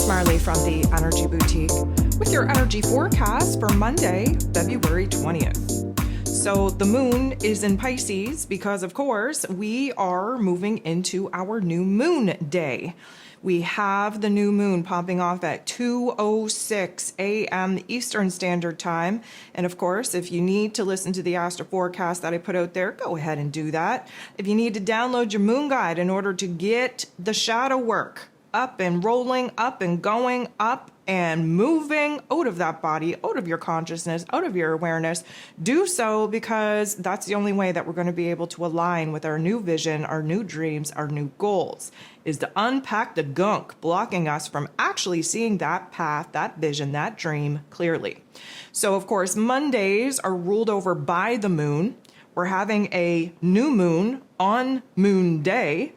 Marley from the Energy Boutique with your energy forecast for Monday, February 20th. So the moon is in Pisces because, of course, we are moving into our new moon day. We have the new moon popping off at 2:06 a.m. Eastern Standard Time. And of course, if you need to listen to the astro forecast that I put out there, go ahead and do that. If you need to download your moon guide in order to get the shadow work up and rolling, up and going, up and moving out of that body, out of your consciousness, out of your awareness, do so, because that's the only way that we're going to be able to align with our new vision, our new dreams, our new goals, is to unpack the gunk blocking us from actually seeing that path, that vision, that dream clearly. So of course, Mondays are ruled over by the moon. We're having a new moon on Moon Day.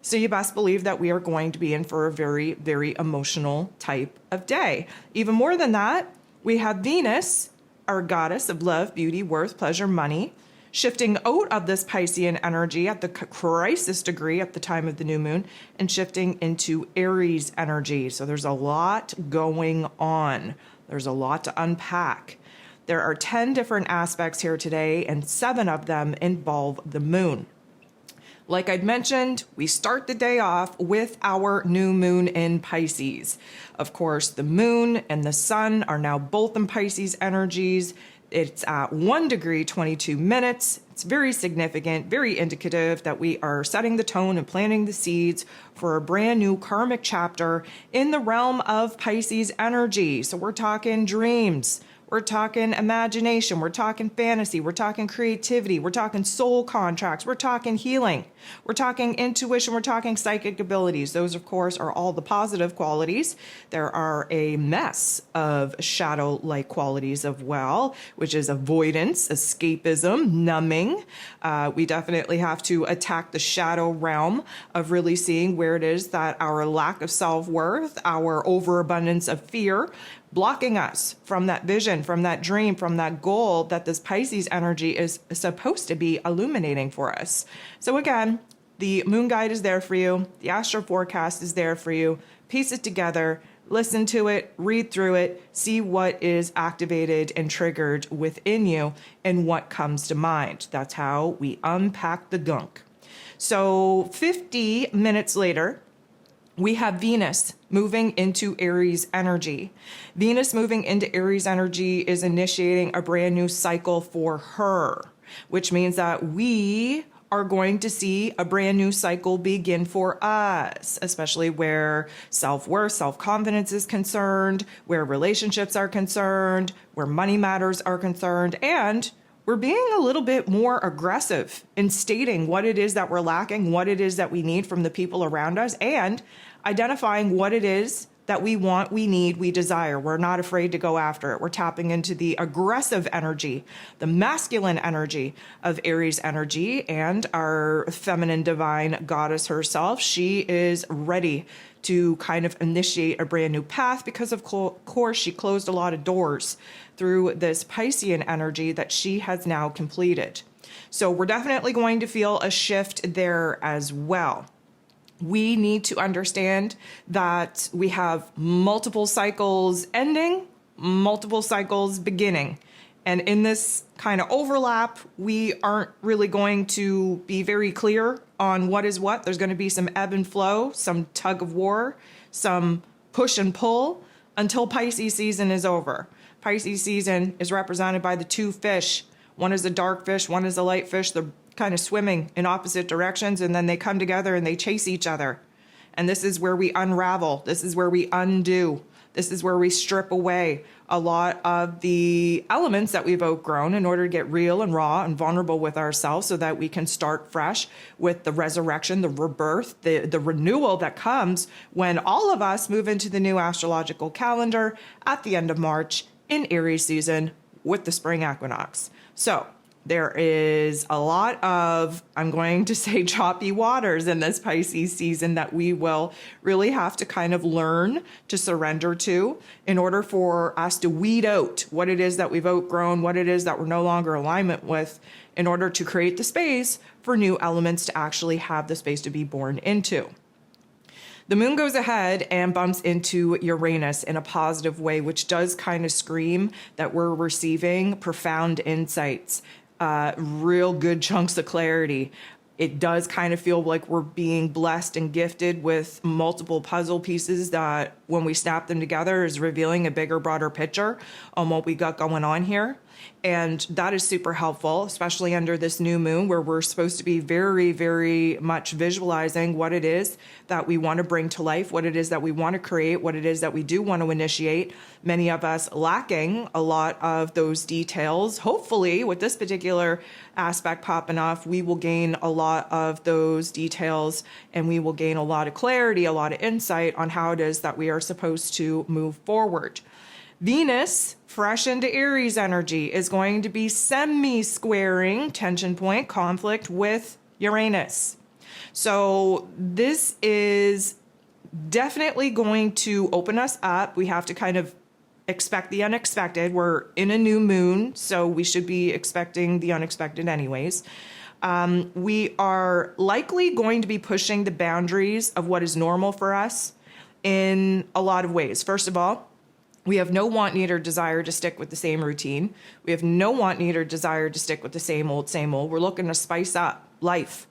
So you best believe that we are going to be in for a very, very emotional type of day. Even more than that, we have Venus, our goddess of love, beauty, worth, pleasure, money, shifting out of this Piscean energy at the crisis degree at the time of the new moon and shifting into Aries energy. So there's a lot going on. There's a lot to unpack. There are 10 different aspects here today, and 7 of them involve the moon. Like I'd mentioned, we start the day off with our new moon in Pisces. Of course, the moon and the sun are now both in Pisces energies. It's at 1 degree, 22 minutes. It's very significant, very indicative that we are setting the tone and planting the seeds for a brand new karmic chapter in the realm of Pisces energy. So we're talking dreams. We're talking imagination, we're talking fantasy, we're talking creativity, we're talking soul contracts, we're talking healing, we're talking intuition, we're talking psychic abilities. Those, of course, are all the positive qualities. There are a mess of shadow-like qualities as well, which is avoidance, escapism, numbing. We definitely have to attack the shadow realm of really seeing where it is that our lack of self-worth, our overabundance of fear, blocking us from that vision, from that dream, from that goal that this Pisces energy is supposed to be illuminating for us. So again, the moon guide is there for you. The astro forecast is there for you. Piece it together, listen to it, read through it, see what is activated and triggered within you and what comes to mind. That's how we unpack the gunk. So 50 minutes later, we have Venus moving into Aries energy. Venus moving into Aries energy is initiating a brand new cycle for her, which means that we are going to see a brand new cycle begin for us, especially where self-worth, self-confidence is concerned, where relationships are concerned, where money matters are concerned, and we're being a little bit more aggressive in stating what it is that we're lacking, what it is that we need from the people around us, and identifying what it is that we want, we need, we desire. We're not afraid to go after it. We're tapping into the aggressive energy, the masculine energy of Aries energy, and our feminine divine goddess herself. She is ready to kind of initiate a brand new path because, of course, she closed a lot of doors through this Piscean energy that she has now completed. So we're definitely going to feel a shift there as well. We need to understand that we have multiple cycles ending, multiple cycles beginning. And in this kind of overlap, we aren't really going to be very clear on what is what. There's going to be some ebb and flow, some tug of war, some push and pull until Pisces season is over. Pisces season is represented by the 2 fish. One is a dark fish, one is a light fish. They're kind of swimming in opposite directions, and then they come together and they chase each other. And this is where we unravel. This is where we undo. This is where we strip away a lot of the elements that we've outgrown in order to get real and raw and vulnerable with ourselves so that we can start fresh with the resurrection, the rebirth, the renewal that comes when all of us move into the new astrological calendar at the end of March in Aries season with the spring equinox. So there is a lot of, I'm going to say, choppy waters in this Pisces season that we will really have to kind of learn to surrender to in order for us to weed out what it is that we've outgrown, what it is that we're no longer in alignment with, in order to create the space for new elements to actually have the space to be born into. The moon goes ahead and bumps into Uranus in a positive way, which does kind of scream that we're receiving profound insights, real good chunks of clarity. It does kind of feel like we're being blessed and gifted with multiple puzzle pieces that when we snap them together is revealing a bigger, broader picture on what we got going on here. And that is super helpful, especially under this new moon where we're supposed to be very, very much visualizing what it is that we want to bring to life, what it is that we want to create, what it is that we do want to initiate. Many of us lacking a lot of those details. Hopefully, with this particular aspect popping off, we will gain a lot of those details and we will gain a lot of clarity, a lot of insight on how it is that we are supposed to move forward. Venus, fresh into Aries energy, is going to be semi-squaring tension point conflict with Uranus. So this is definitely going to open us up. We have to kind of expect the unexpected. We're in a new moon, so we should be expecting the unexpected anyways. We are likely going to be pushing the boundaries of what is normal for us in a lot of ways. First of all, we have no want, need, or desire to stick with the same routine. We have no want, need, or desire to stick with the same old, same old. We're looking to spice up life.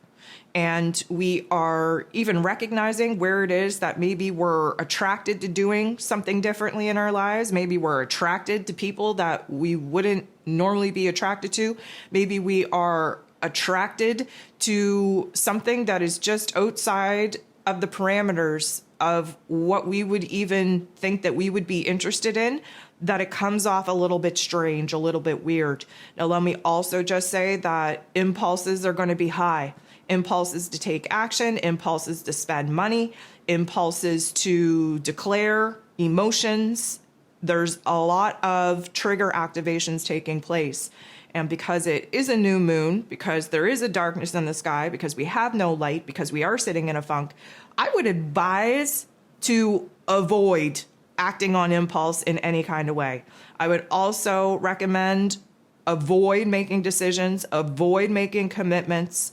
And we are even recognizing where it is that maybe we're attracted to doing something differently in our lives. Maybe we're attracted to people that we wouldn't normally be attracted to. Maybe we are attracted to something that is just outside of the parameters of what we would even think that we would be interested in, that it comes off a little bit strange, a little bit weird. Now, let me also just say that impulses are going to be high. Impulses to take action, impulses to spend money, impulses to declare emotions. There's a lot of trigger activations taking place. And because it is a new moon, because there is a darkness in the sky, because we have no light, because we are sitting in a funk, I would advise to avoid acting on impulse in any kind of way. I would also recommend avoid making decisions, avoid making commitments.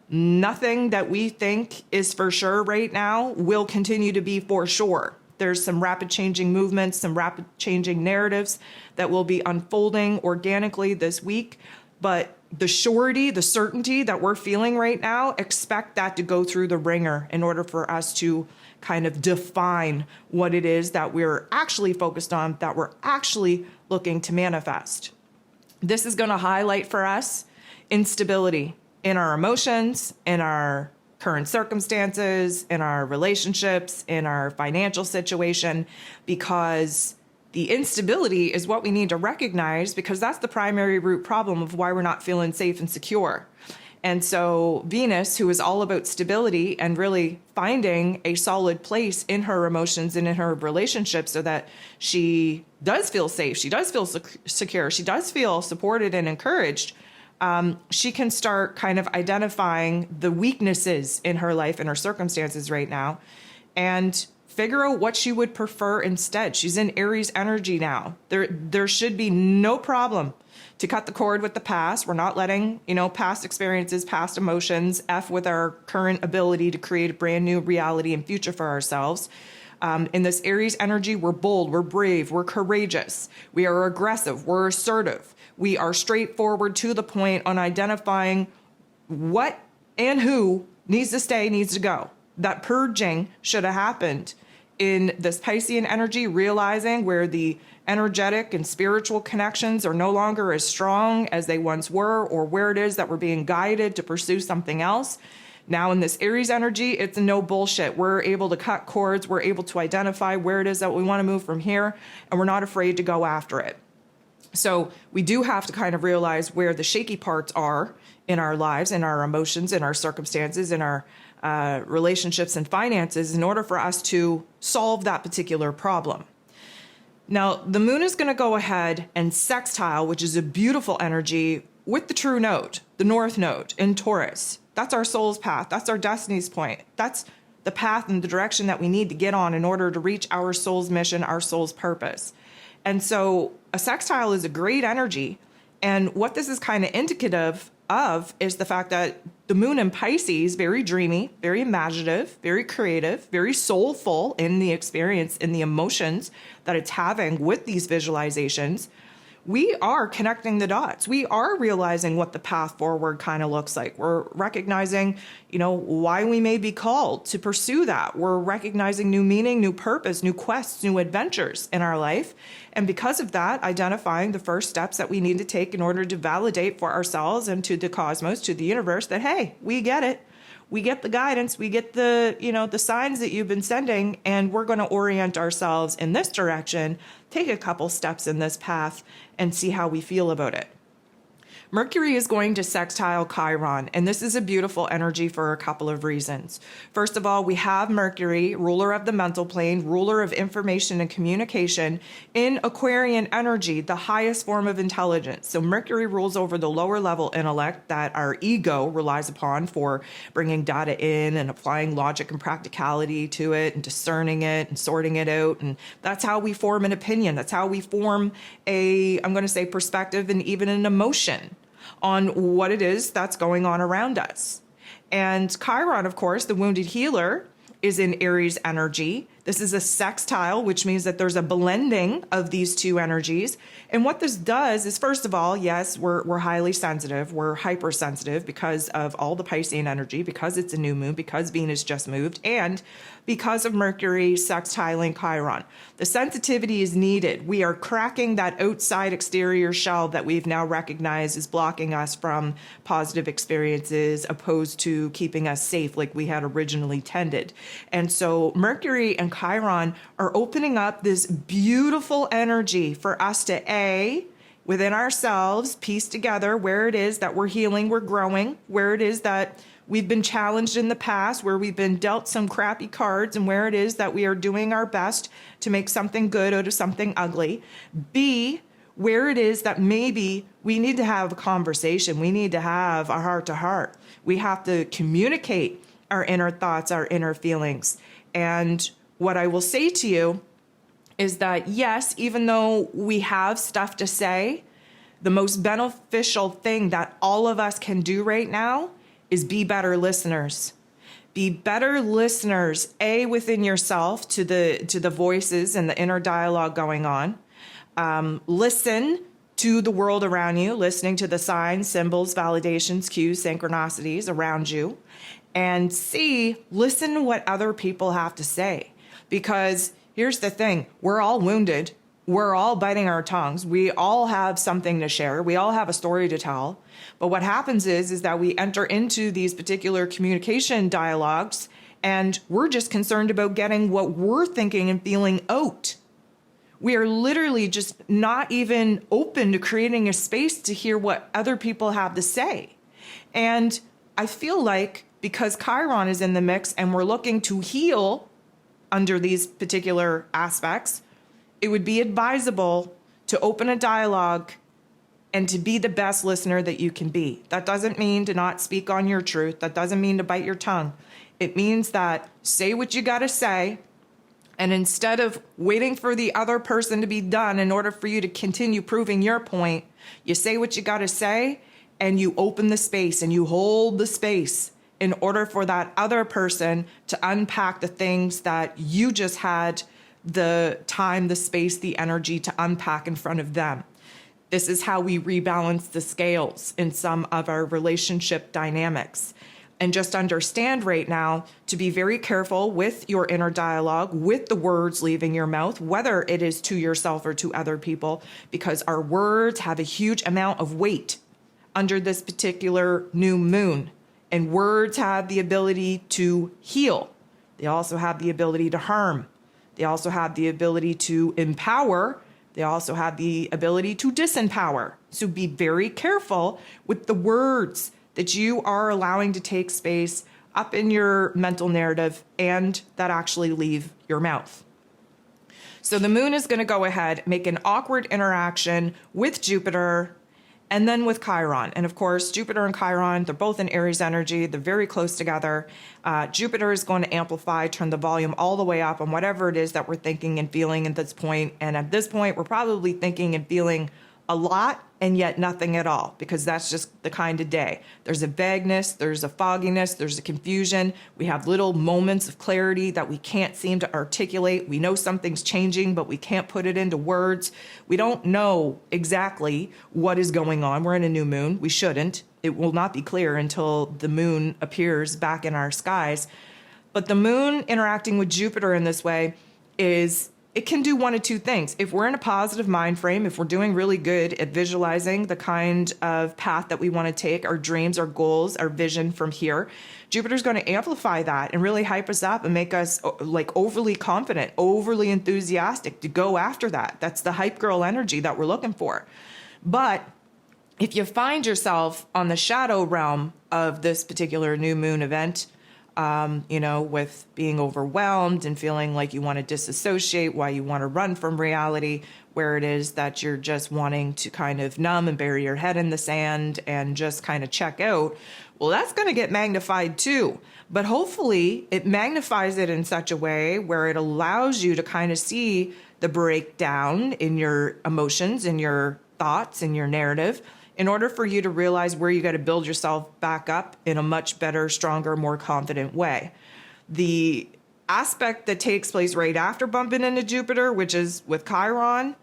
Nothing that we think is for sure right now will continue to be for sure. There's some rapid changing movements, some rapid changing narratives that will be unfolding organically this week. But the surety, the certainty that we're feeling right now, expect that to go through the ringer in order for us to kind of define what it is that we're actually focused on, that we're actually looking to manifest. This is going to highlight for us instability in our emotions, in our current circumstances, in our relationships, in our financial situation, because the instability is what we need to recognize, because that's the primary root problem of why we're not feeling safe and secure. And so Venus, who is all about stability and really finding a solid place in her emotions and in her relationships so that she does feel safe, she does feel secure, she does feel supported and encouraged, she can start kind of identifying the weaknesses in her life and her circumstances right now and figure out what she would prefer instead. She's in Aries energy now. There should be no problem to cut the cord with the past. We're not letting, past experiences, past emotions, F with our current ability to create a brand new reality and future for ourselves. In this Aries energy, we're bold, we're brave, we're courageous, we are aggressive, we're assertive. We are straightforward to the point on identifying what and who needs to stay, needs to go. That purging should have happened in this Piscean energy, realizing where the energetic and spiritual connections are no longer as strong as they once were, or where it is that we're being guided to pursue something else. Now in this Aries energy, it's no bullshit. We're able to cut cords. We're able to identify where it is that we want to move from here, and we're not afraid to go after it. So we do have to kind of realize where the shaky parts are in our lives, in our emotions, in our circumstances, in our relationships and finances in order for us to solve that particular problem. Now, the moon is going to go ahead and sextile, which is a beautiful energy, with the true node, the north node in Taurus. That's our soul's path. That's our destiny's point. That's the path and the direction that we need to get on in order to reach our soul's mission, our soul's purpose. And so a sextile is a great energy. And what this is kind of indicative of is the fact that the The moon in Pisces, very dreamy, very imaginative, very creative, very soulful in the experience, in the emotions that it's having with these visualizations. We are connecting the dots. We are realizing what the path forward kind of looks like. We're recognizing, why we may be called to pursue that. We're recognizing new meaning, new purpose, new quests, new adventures in our life. And because of that, identifying the first steps that we need to take in order to validate for ourselves and to the cosmos, to the universe, that, hey, we get it. We get the guidance, we get the, the signs that you've been sending, and we're going to orient ourselves in this direction, take a couple steps in this path, and see how we feel about it. Mercury is going to sextile Chiron, and this is a beautiful energy for a couple of reasons. First of all, we have Mercury, ruler of the mental plane, ruler of information and communication, in Aquarian energy, the highest form of intelligence. So Mercury rules over the lower level intellect that our ego relies upon for bringing data in and applying logic and practicality to it and discerning it and sorting it out. And that's how we form an opinion. That's how we form perspective and even an emotion on what it is that's going on around us. And Chiron, of course, the wounded healer, is in Aries energy. This is a sextile, which means that there's a blending of these two energies. And what this does is, first of all, yes, we're highly sensitive. We're hypersensitive because of all the Piscean energy, because it's a new moon, because Venus just moved, and because of Mercury sextiling Chiron. The sensitivity is needed. We are cracking that outside exterior shell that we've now recognized is blocking us from positive experiences, opposed to keeping us safe like we had originally tended. And so Mercury and Chiron are opening up this beautiful energy for us to within ourselves, piece together where it is that we're healing, we're growing, where it is that we've been challenged in the past, where we've been dealt some crappy cards, and where it is that we are doing our best to make something good out of something ugly. B, where it is that maybe we need to have a conversation. We need to have a heart to heart. We have to communicate our inner thoughts, our inner feelings. And what I will say to you is that, yes, even though we have stuff to say, the most beneficial thing that all of us can do right now is be better listeners. Be better listeners, within yourself to the voices and the inner dialogue going on. Listen to the world around you, listening to the signs, symbols, validations, cues, synchronicities around you. And listen to what other people have to say. Because here's the thing, we're all wounded. We're all biting our tongues. We all have something to share. We all have a story to tell. But what happens is that we enter into these particular communication dialogues, and we're just concerned about getting what we're thinking and feeling out. We are literally just not even open to creating a space to hear what other people have to say. And I feel like because Chiron is in the mix and we're looking to heal under these particular aspects, it would be advisable to open a dialogue and to be the best listener that you can be. That doesn't mean to not speak on your truth. That doesn't mean to bite your tongue. It means that say what you got to say, and instead of waiting for the other person to be done in order for you to continue proving your point, you say what you got to say, and you open the space and you hold the space in order for that other person to unpack the things that you just had the time, the space, the energy to unpack in front of them. This is how we rebalance the scales in some of our relationship dynamics. And just understand right now to be very careful with your inner dialogue, with the words leaving your mouth, whether it is to yourself or to other people, because our words have a huge amount of weight under this particular new moon. And words have the ability to heal. They also have the ability to harm. They also have the ability to empower. They also have the ability to disempower. So be very careful with the words that you are allowing to take space up in your mental narrative and that actually leave your mouth. So the moon is going to go ahead, make an awkward interaction with Jupiter and then with Chiron. And of course, Jupiter and Chiron, they're both in Aries energy. They're very close together. Jupiter is going to amplify, turn the volume all the way up on whatever it is that we're thinking and feeling at this point. And at this point, we're probably thinking and feeling a lot and yet nothing at all, because that's just the kind of day. There's a vagueness, there's a fogginess, there's a confusion. We have little moments of clarity that we can't seem to articulate. We know something's changing, but we can't put it into words. We don't know exactly what is going on. We're in a new moon. We shouldn't. It will not be clear until the moon appears back in our skies. But the moon interacting with Jupiter in this way it can do one of two things. If we're in a positive mind frame, if we're doing really good at visualizing the kind of path that we want to take, our dreams, our goals, our vision from here, Jupiter's going to amplify that and really hype us up and make us like overly confident, overly enthusiastic to go after that. That's the hype girl energy that we're looking for. But if you find yourself on the shadow realm of this particular new moon event, with being overwhelmed and feeling like you want to disassociate, why you want to run from reality, where it is that you're just wanting to kind of numb and bury your head in the sand and just kind of check out, well, that's going to get magnified too. But hopefully it magnifies it in such a way where it allows you to kind of see the breakdown in your emotions, in your thoughts, in your narrative, in order for you to realize where you got to build yourself back up in a much better, stronger, more confident way. The aspect that takes place right after bumping into Jupiter, which is with Chiron,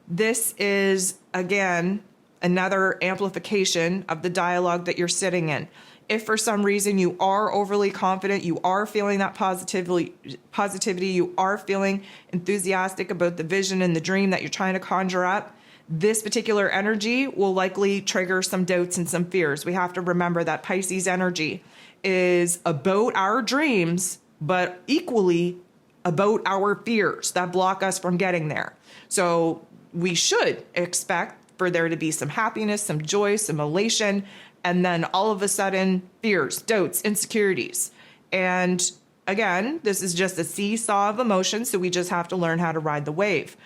this is, again, another amplification of the dialogue that you're sitting in. If for some reason you are overly confident, you are feeling that positivity, you are feeling enthusiastic about the vision and the dream that you're trying to conjure up, this particular energy will likely trigger some doubts and some fears. We have to remember that Pisces energy is about our dreams, but equally about our fears that block us from getting there. So we should expect for there to be some happiness, some joy, some elation, and then all of a sudden, fears, doubts, insecurities. And again, this is just a seesaw of emotions, so we just have to learn how to ride the wave.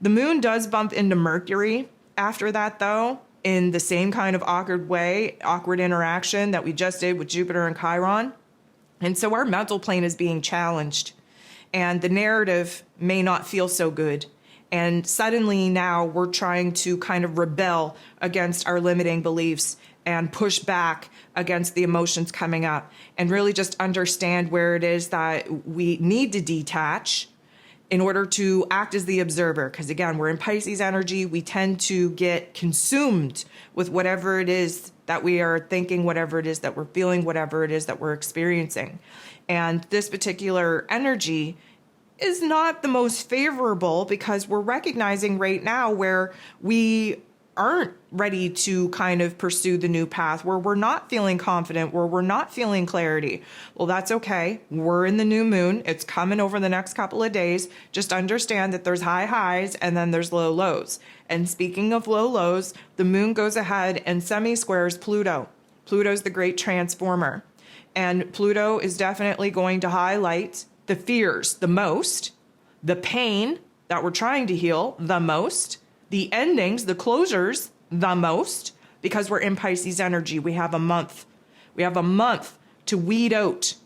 The moon does bump into Mercury after that, though, in the same kind of awkward interaction that we just did with Jupiter and Chiron. And so our mental plane is being challenged, and the narrative may not feel so good. And suddenly now we're trying to kind of rebel against our limiting beliefs and push back against the emotions coming up and really just understand where it is that we need to detach in order to act as the observer. Because again, we're in Pisces energy. We tend to get consumed with whatever it is that we are thinking, whatever it is that we're feeling, whatever it is that we're experiencing. And this particular energy is not the most favorable because we're recognizing right now where we aren't ready to kind of pursue the new path, where we're not feeling confident, where we're not feeling clarity. Well, that's okay. We're in the new moon. It's coming over the next couple of days. Just understand that there's high highs and then there's low lows. And speaking of low lows, the moon goes ahead and semi-squares Pluto. Pluto's the great transformer. And Pluto is definitely going to highlight the fears the most, the pain that we're trying to heal the most, the endings, the closures the most, because we're in Pisces energy. We have a month. We have a month to weed out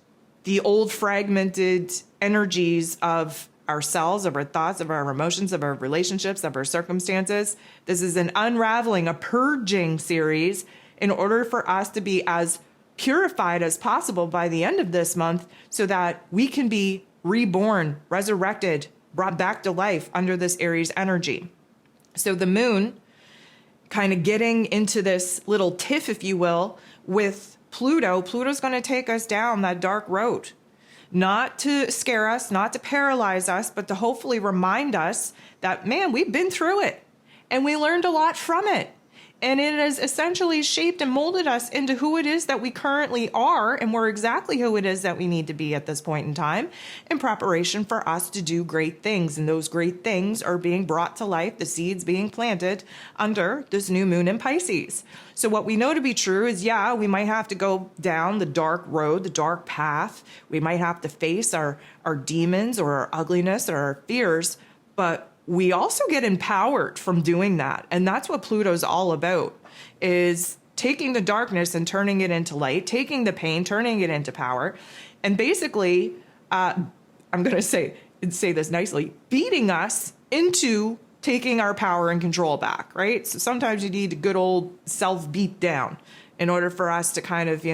the old fragmented energies of ourselves, of our thoughts, of our emotions, of our relationships, of our circumstances. This is an unraveling, a purging series in order for us to be as purified as possible by the end of this month so that we can be reborn, resurrected, brought back to life under this Aries energy. So the moon kind of getting into this little tiff, if you will, with Pluto. Pluto's going to take us down that dark road, not to scare us, not to paralyze us, but to hopefully remind us that, man, we've been through it and we learned a lot from it. And it has essentially shaped and molded us into who it is that we currently are, and we're exactly who it is that we need to be at this point in time in preparation for us to do great things. And those great things are being brought to life, the seeds being planted under this new moon in Pisces. So what we know to be true is, yeah, we might have to go down the dark road, the dark path. We might have to face our demons or our ugliness or our fears, but we also get empowered from doing that. And that's what Pluto's all about, is taking the darkness and turning it into light, taking the pain, turning it into power. And basically, I'm going to say this nicely, beating us into taking our power and control back, right? So sometimes you need a good old self beat down in order for us to kind of,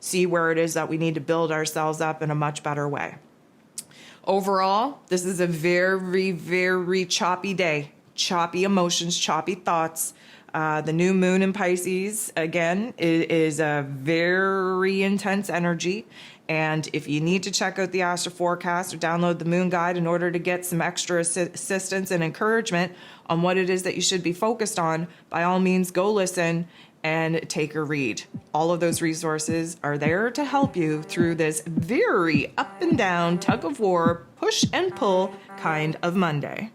see where it is that we need to build ourselves up in a much better way. Overall, this is a very, very choppy day. Choppy emotions, choppy thoughts. The new moon in Pisces, again, is a very intense energy. And if you need to check out the Astro Forecast or download the Moon Guide in order to get some extra assistance and encouragement on what it is that you should be focused on, by all means, go listen and take a read. All of those resources are there to help you through this very up and down, tug of war, push and pull kind of Monday.